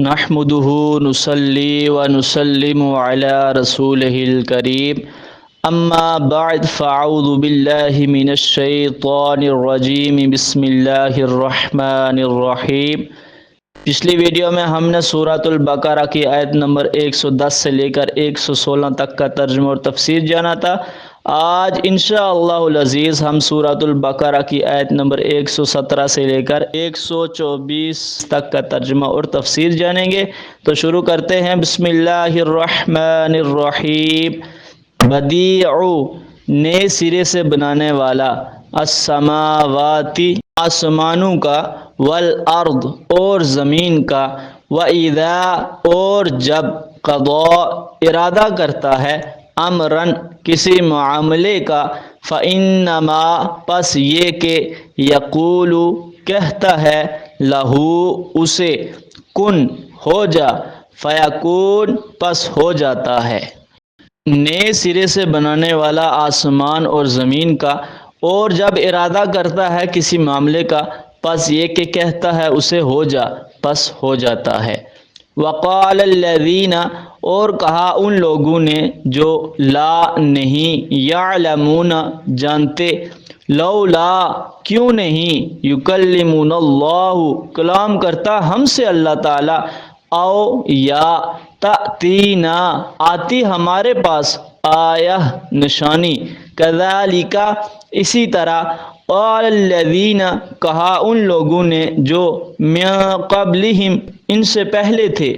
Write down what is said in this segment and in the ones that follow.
نحمده نصلي ونسلم على رسوله الكريم اما بعد فاعوذ بالله من الشیطان الرجیم بسم اللہ الرحمن الرحیم۔ پچھلی ویڈیو میں ہم نے سورۃ البقرہ کی آیت نمبر 110 سے لے کر 116 تک کا ترجمہ اور تفسیر جانا تھا۔ آج انشاءاللہ العزیز ہم سورۃ البقرہ کی آیت نمبر 117 سے لے کر 124 تک کا ترجمہ اور تفسیر جانیں گے۔ تو شروع کرتے ہیں۔ بسم اللہ الرحمن الرحیم۔ بدیع نئے سرے سے بنانے والا، السماواتی آسمانوں کا، والارض اور زمین کا، وَإِذَا اور جب، قضا ارادہ کرتا ہے، امرن کسی معاملے کا، فَإِنَّمَا پس یہ کہ، یقول کہتا ہے، لہو اسے، کن ہو جا، فیکون پس ہو جاتا ہے۔ نئے سرے سے بنانے والا آسمان اور زمین کا، اور جب ارادہ کرتا ہے کسی معاملے کا، پس یہ کہ کہتا ہے اسے ہو جا، پس ہو جاتا ہے۔ وقال الذین اور کہا ان لوگوں نے جو لا نہیں، یعلمون جانتے، لولا کیوں نہیں، یکلمون اللہ کلام کرتا ہم سے اللہ تعالی، او یا تأتینا آتی ہمارے پاس، آیہ نشانی، کذالک اسی طرح، قال الذین کہا ان لوگوں نے جو من قبلہم ان سے پہلے تھے،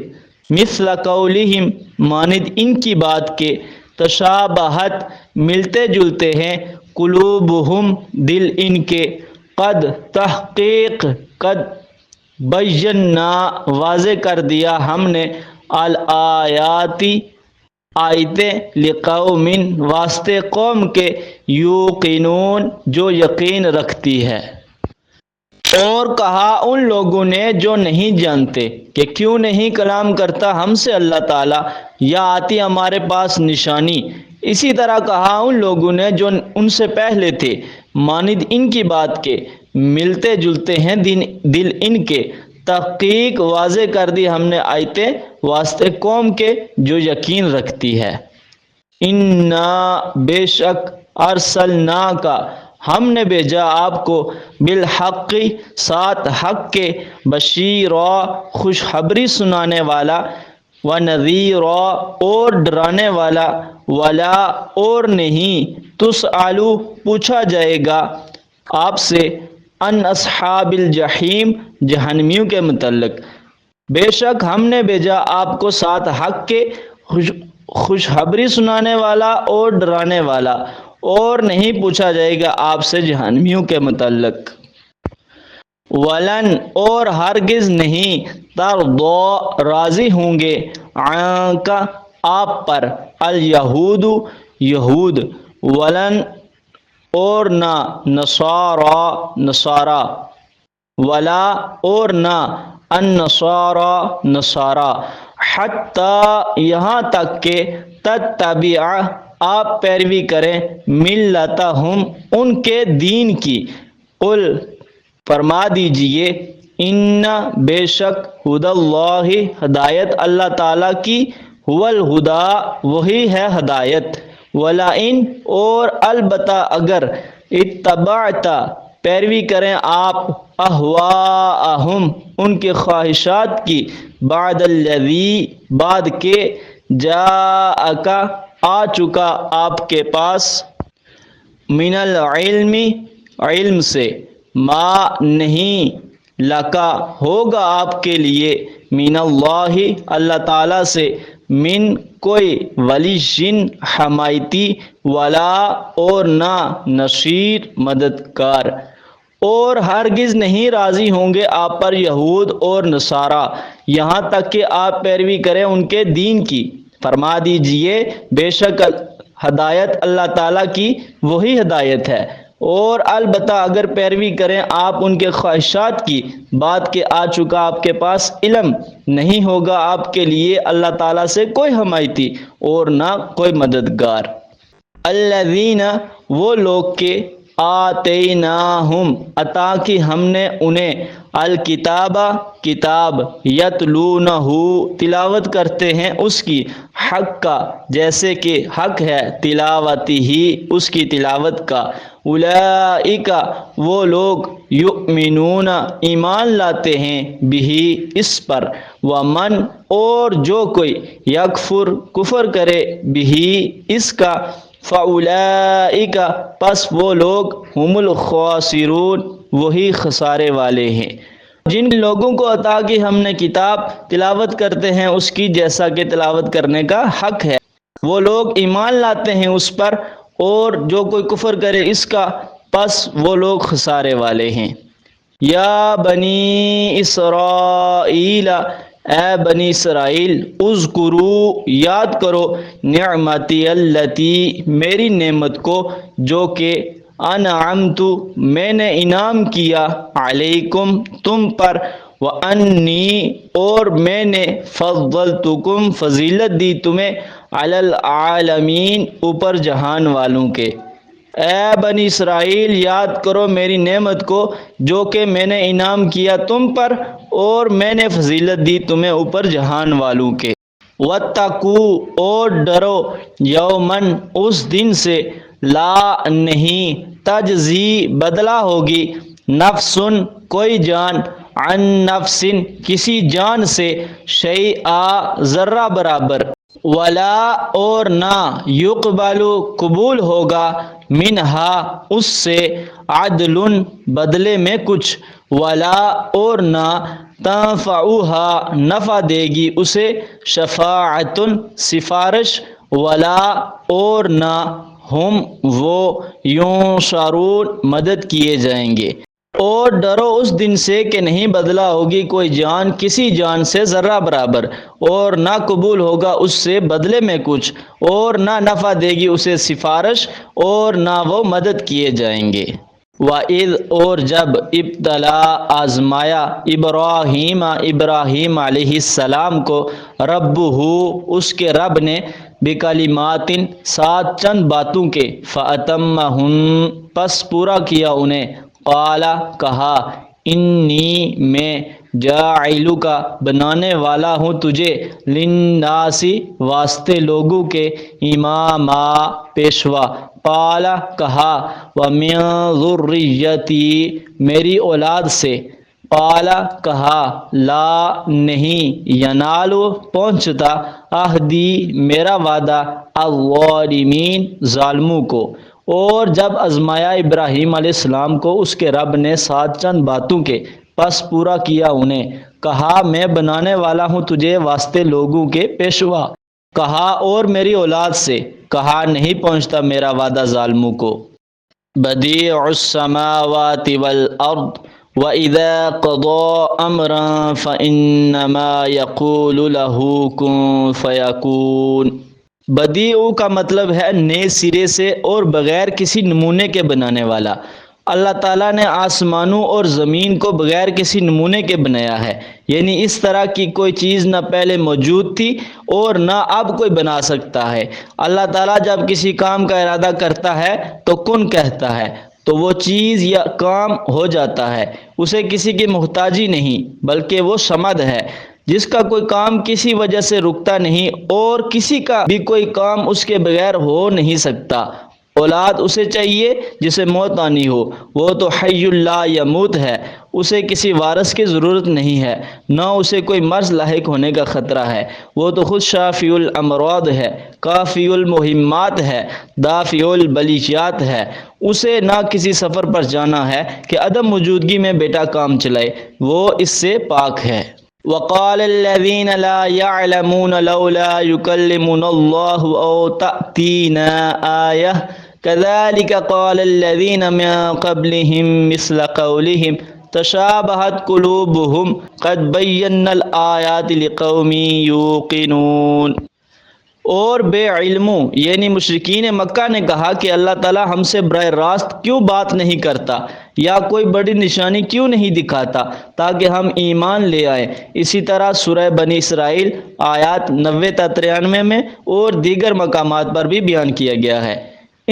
مثل قولہم مانند ان کی بات کے، تشابہت ملتے جلتے ہیں، قلوبہم دل ان کے، قد تحقیق، قد بینا واضح کر دیا ہم نے، الآیاتی آیتیں، لقوم واسطے قوم کے، یوقنون جو یقین رکھتی ہے۔ اور کہا ان لوگوں نے جو نہیں جانتے کہ کیوں نہیں کلام کرتا ہم سے اللہ تعالیٰ، یا آتی ہمارے پاس نشانی، اسی طرح کہا ان لوگوں نے جو ان سے پہلے تھے، مانند ان کی بات کے، ملتے جلتے ہیں دل ان کے، تحقیق واضح کر دی ہم نے آیتیں واسطے قوم کے جو یقین رکھتی ہے۔ انا بے شک، ارسلنا کا ہم نے بھیجا آپ کو، بالحق ساتھ حق کے، بشیرا خوشخبری سنانے والا، ونذیرا اور ڈرانے والا، ولا اور نہیں، تسألو پوچھا جائے گا آپ سے، ان اصحاب الجحیم جہنمیوں کے متعلق۔ بے شک ہم نے بھیجا آپ کو ساتھ حق کے، خوشخبری سنانے والا اور ڈرانے والا، اور نہیں پوچھا جائے گا آپ سے جہنمیوں کے متعلق۔ ولن اور ہرگز نہیں، ترضی راضی ہوں گے، عنک آپ پر، الیہود یہود، ولن اور نہ، نصارا، ولا اور نہ، النصارى نصارا، حتی یہاں تک کہ، تتبع آپ پیروی کریں، ملتہم ان کے دین کی، قل فرما دیجئے، ان بے شک، ہدی اللہ ہدایت اللہ تعالیٰ کی، هو الہدی وہی ہے ہدایت، ولئن اور البتہ اگر، اتبعت پیروی کریں آپ، اہواءہم ان کے خواہشات کی، بعد الذی بعد کے، جاءک آ چکا آپ کے پاس، من العلم علم سے، ما نہیں، لکا ہوگا آپ کے لیے، من اللہ اللہ تعالیٰ سے، من کوئی، ولی حمایتی، ولا اور نہ، نصیر مددگار۔ اور ہرگز نہیں راضی ہوں گے آپ پر یہود اور نصارہ، یہاں تک کہ آپ پیروی کریں ان کے دین کی۔ فرما دیجئے بے شک ہدایت اللہ تعالیٰ کی وہی ہدایت ہے، اور البتہ اگر پیروی کریں آپ ان کے خواہشات کی، بعد کے آ چکا آپ کے پاس علم، نہیں ہوگا آپ کے لیے اللہ تعالیٰ سے کوئی حمایتی اور نہ کوئی مددگار۔ الذین وہ لوگ کے، آتیناہم عطا کی ہم نے انہیں الکتابہ کتاب یتلونہ تلاوت کرتے ہیں اس کی حق کا جیسے کہ حق ہے تلاوتی ہی اس کی تلاوت کا اولئک وہ لوگ یؤمنون ایمان لاتے ہیں بہی اس پر ومن اور جو کوئی یکفر کفر کرے بہی اس کا فاولئک پس وہ لوگ ہم الخاسرون وہی خسارے والے ہیں۔ جن لوگوں کو عطا کی ہم نے کتاب تلاوت کرتے ہیں اس کی جیسا کہ تلاوت کرنے کا حق ہے وہ لوگ ایمان لاتے ہیں اس پر اور جو کوئی کفر کرے اس کا پس وہ لوگ خسارے والے ہیں۔ یا بنی اسرائیل اے بنی اسرائیل اذکروا یاد کرو نعمتی التی میری نعمت کو جو کہ انعمت میں نے انعام کیا علیکم تم پر وانی اور میں نے فضلتکم فضیلت دی تمہیں علی العالمین اوپر جہان والوں کے۔ اے بنی اسرائیل یاد کرو میری نعمت کو جو کہ میں نے انعام کیا تم پر اور میں نے فضیلت دی تمہیں اوپر جہان والوں کے۔ واتقوا اور ڈرو یومن اس دن سے لا نہیں تجزی بدلہ ہوگی نفسن کوئی جان عن نفس کسی جان سے شیئا ذرہ برابر ولا اور نہ یقبل قبول ہوگا منہا اس سے عدل بدلے میں کچھ ولا اور نہ تنفعها نفع دے گی اسے شفاعت سفارش ولا اور نہ ہم وہ ینصرون مدد کیے جائیں گے۔ اور ڈرو اس دن سے کہ نہیں بدلہ ہوگی کوئی جان کسی جان سے ذرہ برابر اور نہ قبول ہوگا اس سے بدلے میں کچھ اور نہ نفع دے گی اسے سفارش اور نہ وہ مدد کیے جائیں گے۔ وَإِذْ اور جب ابتلا آزمایا ابراہیم علیہ السلام کو ربہ اس کے رب نے بکلمات ساتھ چند باتوں کے فَأَتَمَّهُنْ پس پورا کیا انہیں قال کہا انی میں جاعلک بنانے والا ہوں تجھے للناس واسطے لوگوں کے اماما پیشوا قال کہا ومن ذریتی میری اولاد سے قال کہا لا نہیں ینالو پہنچتا عہدی میرا وعدہ الظالمین ظالموں کو۔ اور جب آزمایا ابراہیم علیہ السلام کو اس کے رب نے ساتھ چند باتوں کے پس پورا کیا انہیں کہا میں بنانے والا ہوں تجھے واسطے لوگوں کے پیشوا کہا اور میری اولاد سے کہا نہیں پہنچتا میرا وعدہ ظالموں کو۔ بدیع السماوات والارض وَإِذَا قَضَى أَمْرًا فَإِنَّمَا يَقُولُ لَهُ كُن فَيَكُونُ۔ بدیع کا مطلب ہے نئے سرے سے اور بغیر کسی نمونے کے بنانے والا۔ اللہ تعالیٰ نے آسمانوں اور زمین کو بغیر کسی نمونے کے بنایا ہے، یعنی اس طرح کی کوئی چیز نہ پہلے موجود تھی اور نہ اب کوئی بنا سکتا ہے۔ اللہ تعالیٰ جب کسی کام کا ارادہ کرتا ہے تو کن کہتا ہے تو وہ چیز یا کام ہو جاتا ہے، اسے کسی کی محتاجی نہیں بلکہ وہ صمد ہے جس کا کوئی کام کسی وجہ سے رکتا نہیں اور کسی کا بھی کوئی کام اس کے بغیر ہو نہیں سکتا۔ اولاد اسے چاہیے جسے موت آنی ہو، وہ تو حی لا یموت ہے، اسے کسی وارث کی ضرورت نہیں ہے، نہ اسے کوئی مرض لاحق ہونے کا خطرہ ہے، وہ تو خود شافی الامراض ہے، کافی المہمات ہے، دافع البلیات ہے، اسے نہ کسی سفر پر جانا ہے کہ عدم موجودگی میں بیٹا کام چلائے، وہ اس سے پاک ہے۔ وقال الذين لا يعلمون لولا يكلمنا الله أو تأتينا آية كذلك قال الذين من قبلهم مثل قولهم تشابهت قلوبهم قد بينا الآيات لقوم يوقنون۔ اور بے علموں یعنی مشرکین مکہ نے کہا کہ اللہ تعالیٰ ہم سے براہ راست کیوں بات نہیں کرتا یا کوئی بڑی نشانی کیوں نہیں دکھاتا تاکہ ہم ایمان لے آئیں۔ اسی طرح سورہ بنی اسرائیل آیات 90 تا 93 میں اور دیگر مقامات پر بھی بیان کیا گیا ہے۔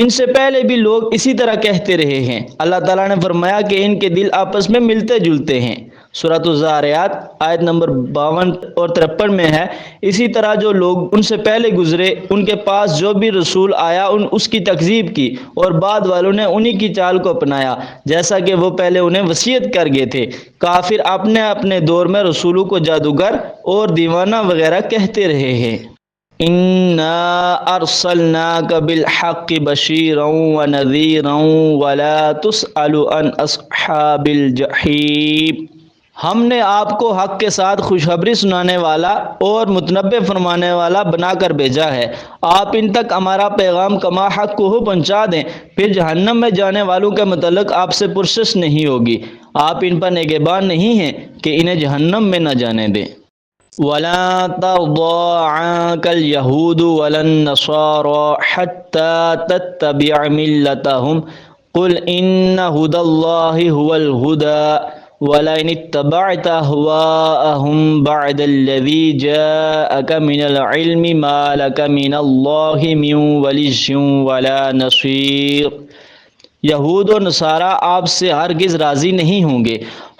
ان سے پہلے بھی لوگ اسی طرح کہتے رہے ہیں۔ اللہ تعالیٰ نے فرمایا کہ ان کے دل آپس میں ملتے جلتے ہیں۔ سورۃ الزاریات آیت نمبر 52 اور 53 میں ہے، اسی طرح جو لوگ ان سے پہلے گزرے ان کے پاس جو بھی رسول آیا اس کی تکذیب کی، اور بعد والوں نے انہی کی چال کو اپنایا جیسا کہ وہ پہلے انہیں وصیت کر گئے تھے۔ کافر اپنے اپنے دور میں رسولوں کو جادوگر اور دیوانہ وغیرہ کہتے رہے ہیں۔ اِنَّا أَرْسَلْنَاكَ بِالْحَقِّ بَشِيرًا وَنَذِيرًا وَلَا تُسْأَلُ عَنْ أَصْحَابِ الْجَحِيمِ۔ ہم نے آپ کو حق کے ساتھ خوشخبری سنانے والا اور متنبع فرمانے والا بنا کر بھیجا ہے۔ آپ ان تک ہمارا پیغام کما حق کو پہنچا دیں، پھر جہنم میں جانے والوں کے متعلق آپ سے پرسش نہیں ہوگی۔ آپ ان پر نگہبان نہیں ہیں کہ انہیں جہنم میں نہ جانے دیں۔ وَلَا تَرْضَىٰ عَنكَ الْيَهُودُ وَلَا النَّصَارَىٰ حَتَّىٰ تَتَّبِعَ مِلَّتَهُمْ قُلْ إِنَّ هُدَى اللَّهِ هُوَ الْهُدَىٰ وَلَئِنِ اتَّبَعْتَ أَهْوَاءَهُمْ بَعْدَ الَّذِي جَاءَكَ مِنَ الْعِلْمِ مَا لَكَ مِنَ اللَّهِ مِن وَلِيٍّ وَلَا نَصِيرٍ۔ یہود و نصارہ آپ سے ہرگز راضی نہیں ہوں گے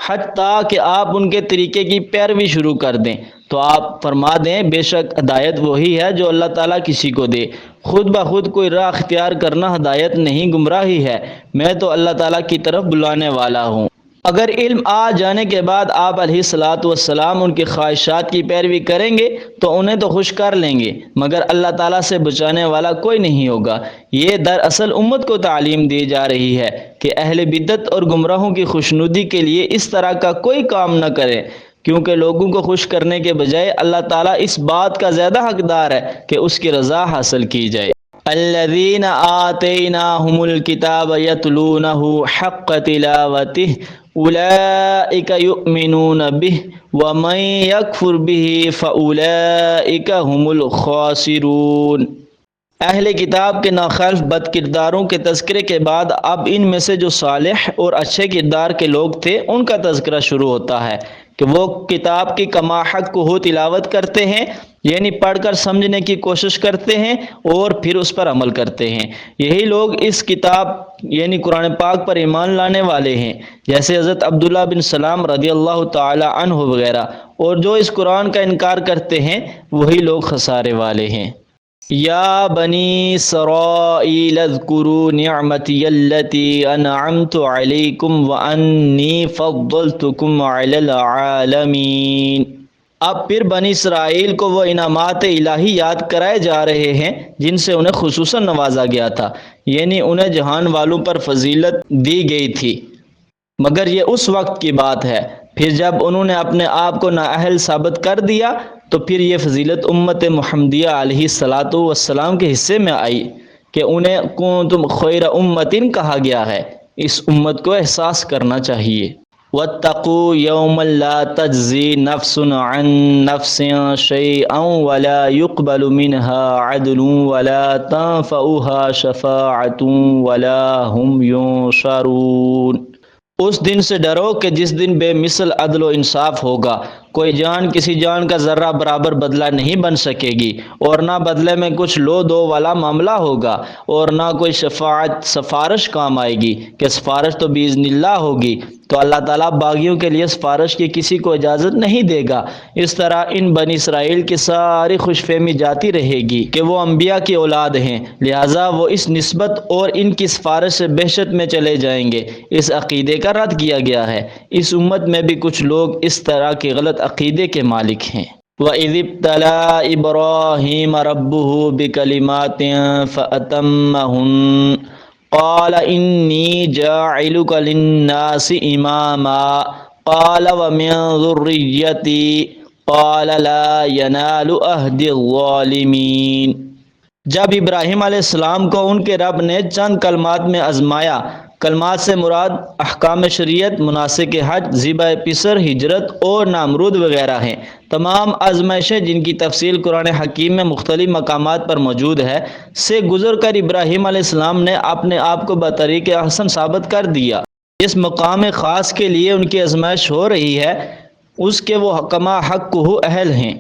حتیٰ کہ آپ ان کے طریقے کی پیروی شروع کر دیں، تو آپ فرما دیں بے شک ہدایت وہی ہے جو اللہ تعالیٰ کسی کو دے، خود بخود کوئی راہ اختیار کرنا ہدایت نہیں گمراہی ہے، میں تو اللہ تعالیٰ کی طرف بلانے والا ہوں۔ اگر علم آ جانے کے بعد آپ علیہ الصلاۃ والسلام ان کی خواہشات کی پیروی کریں گے تو انہیں تو خوش کر لیں گے، مگر اللہ تعالیٰ سے بچانے والا کوئی نہیں ہوگا۔ یہ دراصل امت کو تعلیم دی جا رہی ہے کہ اہل بدعت اور گمراہوں کی خوشنودی کے لیے اس طرح کا کوئی کام نہ کریں، کیونکہ لوگوں کو خوش کرنے کے بجائے اللہ تعالیٰ اس بات کا زیادہ حقدار ہے کہ اس کی رضا حاصل کی جائے۔ الذین آتیناہم الکتاب یتلونہ حق تلاوتہ اولئک یؤمنون بہ ومن یکفر بہ فاولئک هم الخاسرون۔ اہل کتاب کے ناخالف بد کرداروں کے تذکرے کے بعد اب ان میں سے جو صالح اور اچھے کردار کے لوگ تھے ان کا تذکرہ شروع ہوتا ہے کہ وہ کتاب کی کما حق کو تلاوت کرتے ہیں، یعنی پڑھ کر سمجھنے کی کوشش کرتے ہیں اور پھر اس پر عمل کرتے ہیں۔ یہی لوگ اس کتاب یعنی قرآن پاک پر ایمان لانے والے ہیں، جیسے حضرت عبداللہ بن سلام رضی اللہ تعالی عنہ وغیرہ، اور جو اس قرآن کا انکار کرتے ہیں وہی لوگ خسارے والے ہیں۔ یا بنی اسرائیل اذکروا نعمتی التی انعمت علیکم وانی فضلتکم علی العالمین۔ اب پھر بنی اسرائیل کو وہ انعامات الہی یاد کرائے جا رہے ہیں جن سے انہیں خصوصاً نوازا گیا تھا، یعنی انہیں جہان والوں پر فضیلت دی گئی تھی، مگر یہ اس وقت کی بات ہے۔ پھر جب انہوں نے اپنے آپ کو نااہل ثابت کر دیا تو پھر یہ فضیلت امت محمدیہ علیہ الصلاۃ والسلام کے حصے میں آئی کہ انہیں کنتم خیر امت کہا گیا ہے۔ اس امت کو احساس کرنا چاہیے۔ واتقوا یوما لا تجزی نفس عن نفس شیئا ولا يقبل منها عدل ولا تنفعها شفاعۃ ولا هم ينصرون۔ اس دن سے ڈرو کہ جس دن بے مثل عدل و انصاف ہوگا، کوئی جان کسی جان کا ذرہ برابر بدلہ نہیں بن سکے گی، اور نہ بدلے میں کچھ لو دو والا معاملہ ہوگا، اور نہ کوئی سفارش کام آئے گی کہ سفارش تو باذن اللہ ہوگی۔ تو اللہ تعالیٰ باغیوں کے لیے سفارش کی کسی کو اجازت نہیں دے گا۔ اس طرح ان بنی اسرائیل کی ساری خوش فہمی جاتی رہے گی کہ وہ انبیاء کی اولاد ہیں، لہٰذا وہ اس نسبت اور ان کی سفارش سے وحشت میں چلے جائیں گے۔ اس عقیدے کا رد کیا گیا ہے۔ اس امت میں بھی کچھ لوگ اس طرح کے غلط عقیدے کے مالک ہیں۔ وَإِذِ ابْتَلَىٰ إِبْرَاهِيمَ رَبُّهُ بِكَلِمَاتٍ فَأَتَمَّهُنَّ قال انی جاعلک للناس اماما قال ومن ذریتی قال لا ینال عہد الظالمین۔ جب ابراہیم علیہ السلام کو ان کے رب نے چند کلمات میں آزمایا، کلمات سے مراد احکام شریعت، مناسک حج، ذبح پسر، ہجرت اور نامرود وغیرہ ہیں۔ تمام آزمائشیں جن کی تفصیل قرآن حکیم میں مختلف مقامات پر موجود ہے سے گزر کر ابراہیم علیہ السلام نے اپنے آپ کو بطریق احسن ثابت کر دیا۔ اس مقام خاص کے لیے ان کی آزمائش ہو رہی ہے اس کے وہ کما حق کو اہل ہیں۔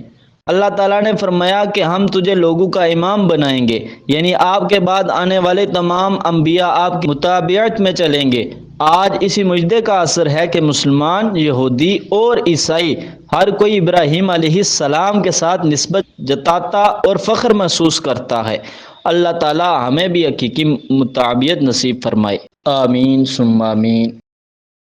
اللہ تعالیٰ نے فرمایا کہ ہم تجھے لوگوں کا امام بنائیں گے، یعنی آپ کے بعد آنے والے تمام انبیاء آپ کی متابعت میں چلیں گے۔ آج اسی مجدے کا اثر ہے کہ مسلمان، یہودی اور عیسائی ہر کوئی ابراہیم علیہ السلام کے ساتھ نسبت جتاتا اور فخر محسوس کرتا ہے۔ اللہ تعالیٰ ہمیں بھی حقیقی متابعت نصیب فرمائے، آمین ثم آمین۔